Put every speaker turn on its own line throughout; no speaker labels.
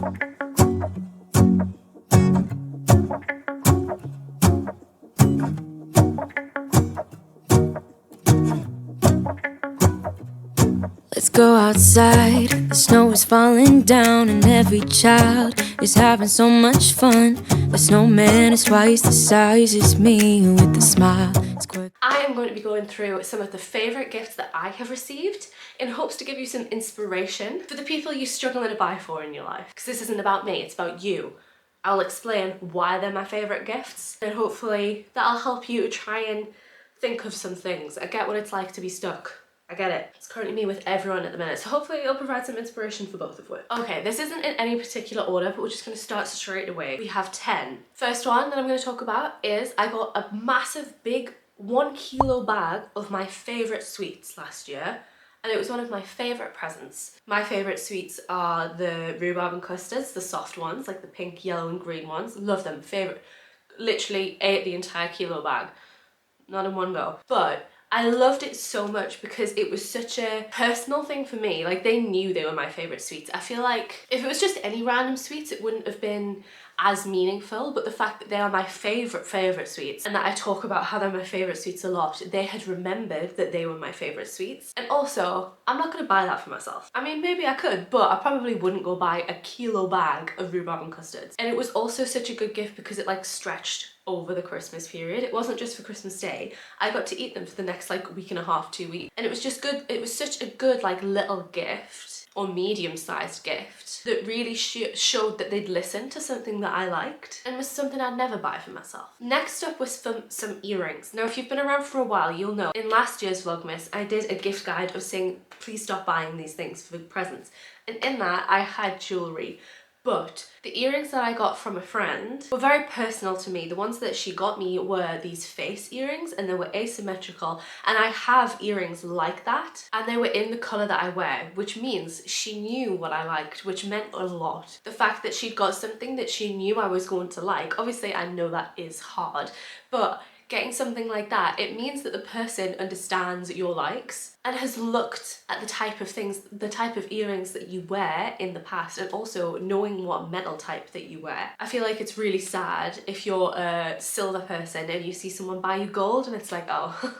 Let's go outside, the snow is falling down and every child is having so much fun. The snowman is twice the size as me with a smile.
I am going to be going through some of the favourite gifts that I have received in hopes to give you some inspiration for the people you're struggling to buy for in your life. Because this isn't about me, it's about you. I'll explain why they're my favourite gifts and hopefully that'll help you try and think of some things. I get what it's like to be stuck. I get it. It's currently me with everyone at the minute, so hopefully it'll provide some inspiration for both of us. Okay, this isn't in any particular order, but we're just going to start straight away. We have 10. First one that I'm going to talk about is I got a massive big 1 kilo bag of my favourite sweets last year, and it was one of my favourite presents. My favourite sweets are the rhubarb and custards, the soft ones, like the pink, yellow and green ones. Love them. Favourite. Literally ate the entire kilo bag. Not in one go. But I loved it so much because it was such a personal thing for me. Like, they knew they were my favourite sweets. I feel like if it was just any random sweets, it wouldn't have been as meaningful, but the fact that they are my favourite sweets and that I talk about how they're my favourite sweets a lot, they had remembered that they were my favourite sweets. And also, I'm not going to buy that for myself. I mean, maybe I could, but I probably wouldn't go buy a kilo bag of rhubarb and custards. And it was also such a good gift because it like stretched over the Christmas period. It wasn't just for Christmas Day. I got to eat them for the next like week and a half, 2 weeks. And it was just good. It was such a good like little gift or medium-sized gift that really showed that they'd listened to something that I liked and was something I'd never buy for myself. Next up was some earrings. Now, if you've been around for a while, you'll know in last year's Vlogmas, I did a gift guide of saying, please stop buying these things for presents. And in that, I had jewellery. But the earrings that I got from a friend were very personal to me. The ones that she got me were these face earrings and they were asymmetrical, and I have earrings like that and they were in the colour that I wear, which means she knew what I liked, which meant a lot. The fact that she'd got something that she knew I was going to like, obviously I know that is hard, but getting something like that, it means that the person understands your likes and has looked at the type of things, the type of earrings that you wear in the past, and also knowing what metal type that you wear. I feel like it's really sad if you're a silver person and you see someone buy you gold and it's like, oh,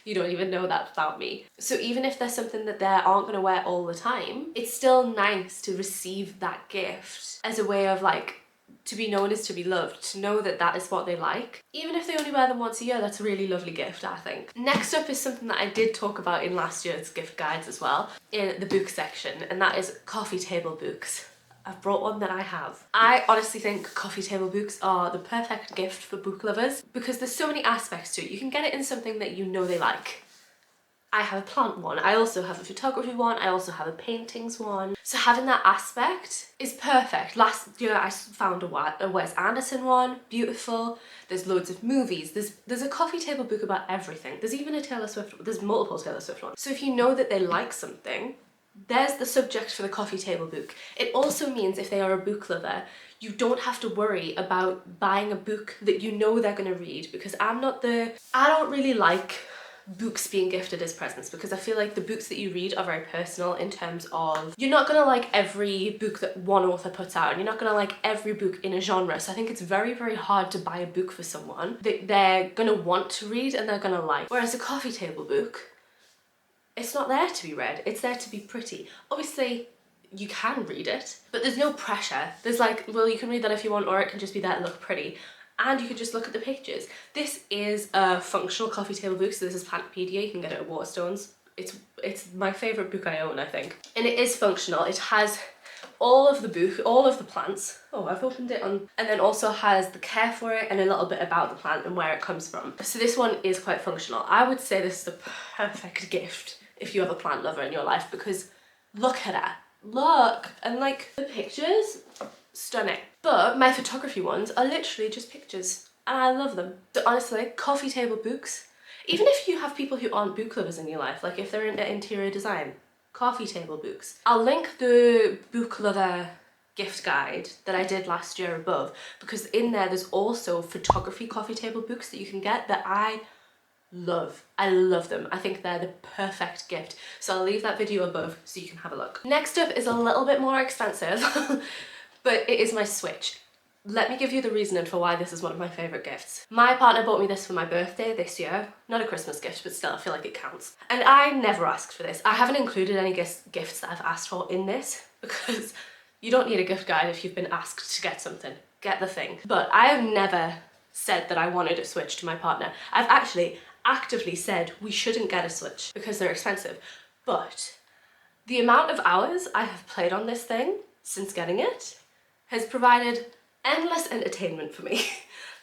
you don't even know that about me. So even if there's something that they aren't going to wear all the time, it's still nice to receive that gift as a way of like, to be known is to be loved, to know that that is what they like. Even if they only wear them once a year, that's a really lovely gift, I think. Next up is something that I did talk about in last year's gift guides as well, in the book section, and that is coffee table books. I've brought one that I have. I honestly think coffee table books are the perfect gift for book lovers because there's so many aspects to it. You can get it in something that you know they like. I have a plant one, I also have a photography one, I also have a paintings one. So having that aspect is perfect. Last year I found a Wes Anderson one, beautiful. There's loads of movies, there's a coffee table book about everything. There's even a Taylor Swift, there's multiple Taylor Swift ones. So if you know that they like something, there's the subject for the coffee table book. It also means if they are a book lover, you don't have to worry about buying a book that you know they're gonna read, because I don't really like books being gifted as presents because I feel like the books that you read are very personal in terms of you're not gonna like every book that one author puts out, and you're not gonna like every book in a genre. So I think it's very, very hard to buy a book for someone that they're gonna want to read and they're gonna like. Whereas a coffee table book, it's not there to be read, it's there to be pretty. Obviously, you can read it, but there's no pressure. There's like, well, you can read that if you want, or it can just be there to look pretty. And you can just look at the pictures. This is a functional coffee table book, so this is Plantopedia. You can get it at Waterstones. It's my favourite book I own, I think. And it is functional. It has all of the book, all of the plants. Oh, I've opened it on, and then also has the care for it and a little bit about the plant and where it comes from. So this one is quite functional. I would say this is the perfect gift if you have a plant lover in your life, because look at it. Look, and like the pictures, stunning. But my photography ones are literally just pictures and I love them. So honestly, coffee table books, even if you have people who aren't book lovers in your life, like if they're into interior design, coffee table books. I'll link the book lover gift guide that I did last year above, because in there's also photography coffee table books that you can get that I love. I love them. I think they're the perfect gift. So I'll leave that video above so you can have a look. Next up is a little bit more expensive, but it is my Switch. Let me give you the reasoning for why this is one of my favourite gifts. My partner bought me this for my birthday this year. Not a Christmas gift, but still I feel like it counts. And I never asked for this. I haven't included any gifts that I've asked for in this because you don't need a gift guide if you've been asked to get something. Get the thing. But I have never said that I wanted a Switch to my partner. I've actually actively said we shouldn't get a Switch because they're expensive. But the amount of hours I have played on this thing since getting it has provided endless entertainment for me.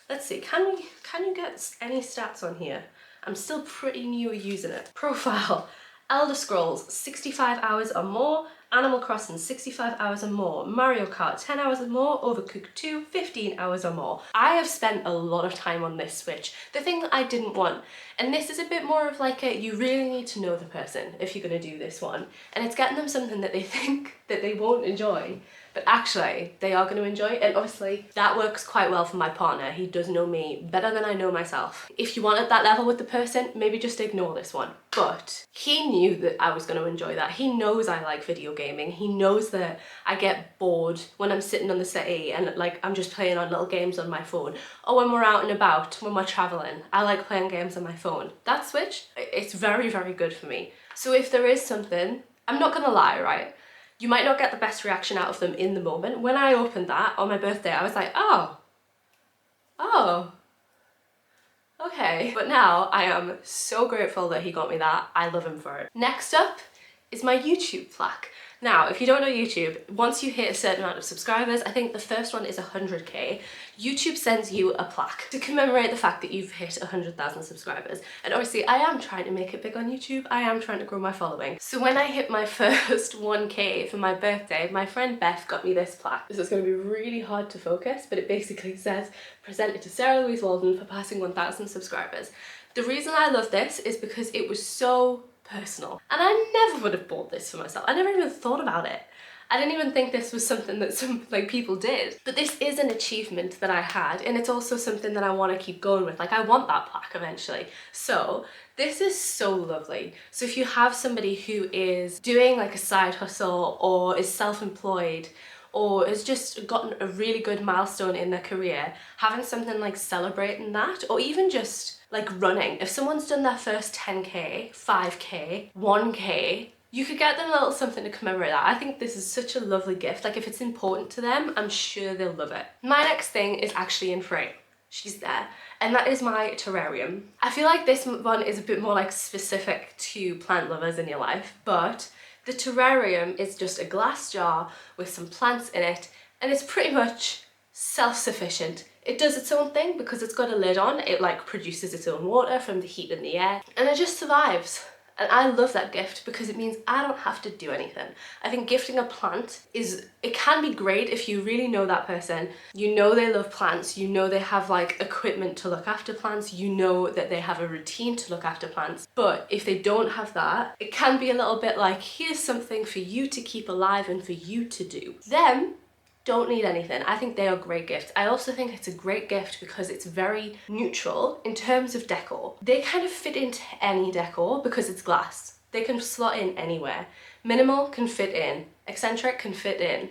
Let's see, can you get any stats on here? I'm still pretty new at using it. Profile, Elder Scrolls, 65 hours or more, Animal Crossing, 65 hours or more, Mario Kart, 10 hours or more, Overcooked 2, 15 hours or more. I have spent a lot of time on this Switch, the thing that I didn't want. And this is a bit more of like a, you really need to know the person if you're gonna do this one. And it's getting them something that they think that they won't enjoy, but actually they are going to enjoy. And obviously that works quite well for my partner. He does know me better than I know myself. If you want at that level with the person, maybe just ignore this one. But he knew that I was going to enjoy that. He knows I like video gaming. He knows that I get bored when I'm sitting on the settee and like I'm just playing on little games on my phone. Or when we're out and about, when we're traveling, I like playing games on my phone. That Switch, it's very, very good for me. So if there is something, I'm not going to lie, right? You might not get the best reaction out of them in the moment. When I opened that on my birthday, I was like, oh, okay. But now I am so grateful that he got me that. I love him for it. Next up is my YouTube plaque. Now, if you don't know YouTube, once you hit a certain amount of subscribers, I think the first one is 100k, YouTube sends you a plaque to commemorate the fact that you've hit 100,000 subscribers. And obviously I am trying to make it big on YouTube. I am trying to grow my following. So when I hit my first 1k for my birthday, my friend Beth got me this plaque. This is going to be really hard to focus, but it basically says, presented to Sarah-Louise Walden for passing 1,000 subscribers. The reason I love this is because it was so personal. And I never would have bought this for myself. I never even thought about it. I didn't even think this was something that some people did. But this is an achievement that I had, and it's also something that I want to keep going with. Like, I want that plaque eventually. So this is so lovely. So if you have somebody who is doing like a side hustle or is self-employed or has just gotten a really good milestone in their career, having something like celebrating that, or even just like running. If someone's done their first 10k, 5k, 1k, you could get them a little something to commemorate that. I think this is such a lovely gift. Like, if it's important to them, I'm sure they'll love it. My next thing is actually in frame. She's there. And that is my terrarium. I feel like this one is a bit more like specific to plant lovers in your life, but the terrarium is just a glass jar with some plants in it, and it's pretty much self-sufficient. It does its own thing because it's got a lid on. It like produces its own water from the heat in the air, and it just survives. And I love that gift because it means I don't have to do anything. I think gifting a plant it can be great if you really know that person. You know they love plants, you know they have like equipment to look after plants, you know that they have a routine to look after plants. But if they don't have that, it can be a little bit like, here's something for you to keep alive and for you to do. Them don't need anything. I think they are great gifts. I also think it's a great gift because it's very neutral in terms of decor. They kind of fit into any decor because it's glass. They can slot in anywhere. Minimal can fit in. Eccentric can fit in.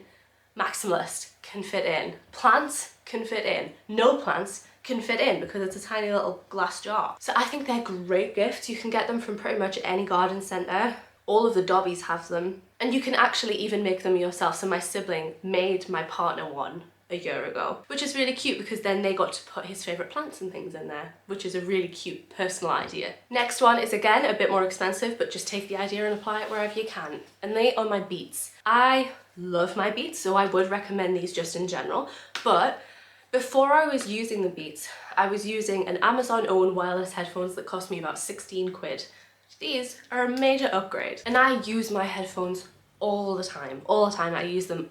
Maximalist can fit in. Plants can fit in. No plants can fit in because it's a tiny little glass jar. So I think they're great gifts. You can get them from pretty much any garden centre. All of the Dobbies have them. And you can actually even make them yourself. So my sibling made my partner one a year ago, which is really cute because then they got to put his favourite plants and things in there, which is a really cute personal idea. Next one is again a bit more expensive, but just take the idea and apply it wherever you can. And they are my Beats. I love my Beats, so I would recommend these just in general. But before I was using the Beats, I was using an Amazon-owned wireless headphones that cost me about 16 quid. These are a major upgrade, and I use my headphones all the time. I use them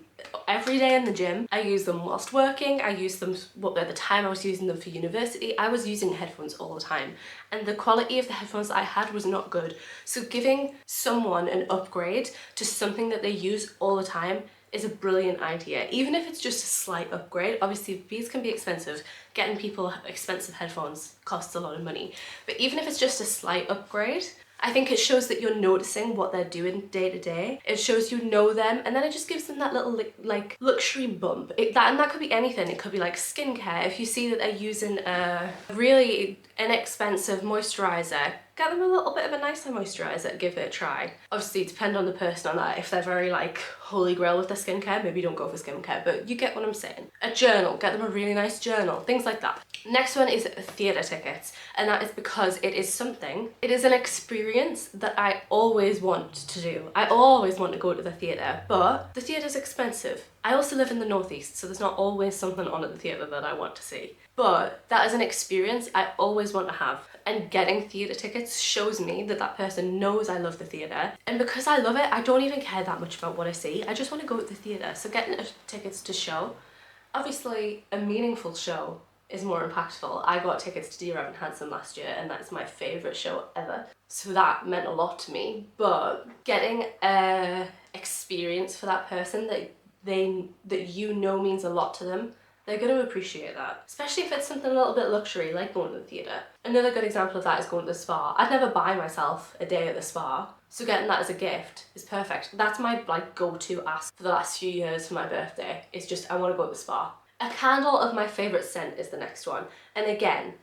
every day in the gym. I use them whilst working. I use them, at the time I was using them for university, I was using headphones all the time. And the quality of the headphones that I had was not good. So giving someone an upgrade to something that they use all the time is a brilliant idea. Even if it's just a slight upgrade. Obviously these can be expensive. Getting people expensive headphones costs a lot of money. But even if it's just a slight upgrade, I think it shows that you're noticing what they're doing day to day. It shows you know them, and then it just gives them that little like luxury bump. And that could be anything. It could be like skincare. If you see that they're using a really inexpensive moisturizer, get them a little bit of a nicer moisturizer, give it a try. Obviously it depends on the person on that. If they're very like holy grail with their skincare, maybe don't go for skincare, but you get what I'm saying. A journal, get them a really nice journal, things like that. Next one is theatre tickets, and that is because it is an experience that I always want to do. I always want to go to the theatre, but the theatre's expensive. I also live in the northeast, so there's not always something on at the theatre that I want to see. But that is an experience I always want to have, and getting theatre tickets shows me that that person knows I love the theatre, and because I love it, I don't even care that much about what I see. I just want to go to the theatre. So getting tickets to show, obviously a meaningful show is more impactful. I got tickets to Dear Evan Hansen last year, and that's my favourite show ever. So that meant a lot to me, but getting a experience for that person that you know means a lot to them, they're going to appreciate that. Especially if it's something a little bit luxury, like going to the theatre. Another good example of that is going to the spa. I'd never buy myself a day at the spa, so getting that as a gift is perfect. That's my like go-to ask for the last few years for my birthday. It's just, I want to go to the spa. A candle of my favourite scent is the next one. And again,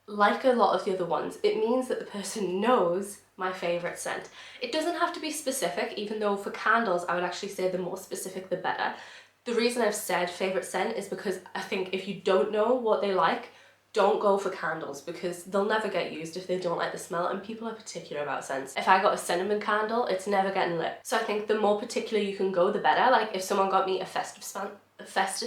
like a lot of the other ones, it means that the person knows my favourite scent. It doesn't have to be specific, even though for candles I would actually say the more specific the better. The reason I've said favourite scent is because I think if you don't know what they like, don't go for candles, because they'll never get used if they don't like the smell, and people are particular about scents. If I got a cinnamon candle, it's never getting lit. So I think the more particular you can go, the better. Like if someone got me a festive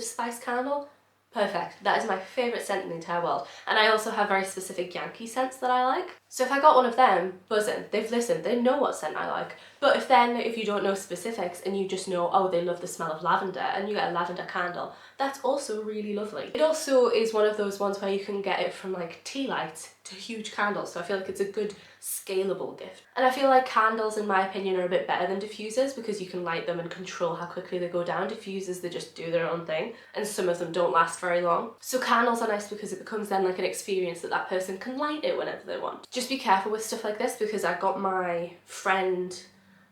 spice candle, perfect. That is my favourite scent in the entire world. And I also have very specific Yankee scents that I like. So if I got one of them, buzzing. They've listened, they know what scent I like. But if you don't know specifics and you just know, oh, they love the smell of lavender, and you get a lavender candle, that's also really lovely. It also is one of those ones where you can get it from like tea lights to huge candles, so I feel like it's a good scalable gift. And I feel like candles, in my opinion, are a bit better than diffusers because you can light them and control how quickly they go down. Diffusers, they just do their own thing, and some of them don't last very long. So candles are nice because it becomes then like an experience that that person can light it whenever they want. Just be careful with stuff like this, because I got my friend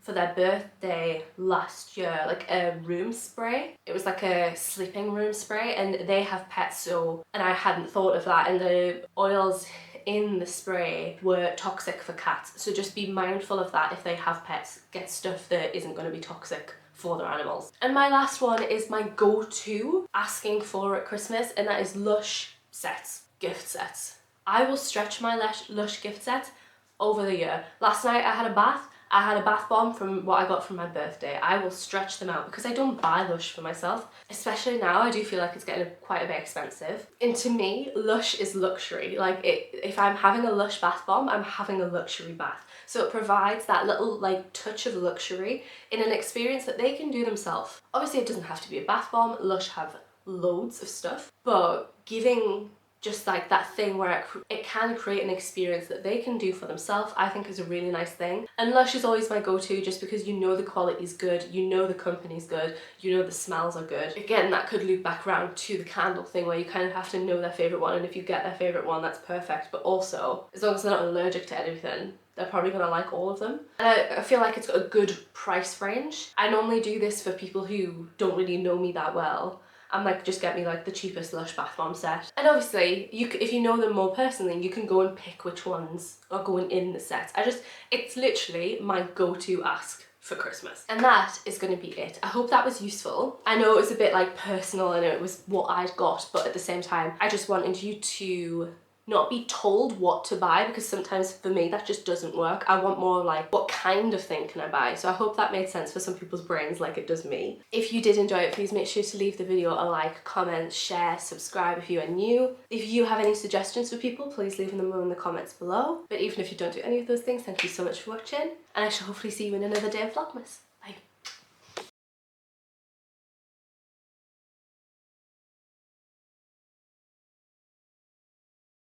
for their birthday last year like a room spray. It was like a sleeping room spray, and they have pets, and I hadn't thought of that, and the oils in the spray were toxic for cats, so just be mindful of that. If they have pets, get stuff that isn't going to be toxic for their animals. And my last one is my go-to asking for at Christmas, and that is Lush sets, gift sets. I will stretch my Lush gift set over the year. Last night I had a bath bomb from what I got from my birthday. I will stretch them out because I don't buy Lush for myself. Especially now, I do feel like it's getting quite a bit expensive. And to me, Lush is luxury. Like if I'm having a Lush bath bomb, I'm having a luxury bath. So it provides that little like touch of luxury in an experience that they can do themselves. Obviously it doesn't have to be a bath bomb. Lush have loads of stuff, but giving just like that thing where it can create an experience that they can do for themselves, I think is a really nice thing. And Lush is always my go-to just because you know the quality's good, you know the company's good, you know the smells are good. Again, that could loop back around to the candle thing where you kind of have to know their favourite one, and if you get their favourite one, that's perfect. But also, as long as they're not allergic to anything, they're probably going to like all of them. And I feel like it's got a good price range. I normally do this for people who don't really know me that well. I'm like, just get me like the cheapest Lush bath bomb set. And obviously, if you know them more personally, you can go and pick which ones are going in the set. It's literally my go-to ask for Christmas. And that is going to be it. I hope that was useful. I know it was a bit like personal and it was what I'd got, but at the same time, I just wanted you to not be told what to buy, because sometimes for me that just doesn't work. I want more like, what kind of thing can I buy? So I hope that made sense for some people's brains like it does me. If you did enjoy it, please make sure to leave the video a like, comment, share, subscribe if you are new. If you have any suggestions for people, please leave them in the comments below. But even if you don't do any of those things, thank you so much for watching, and I shall hopefully see you in another day of Vlogmas.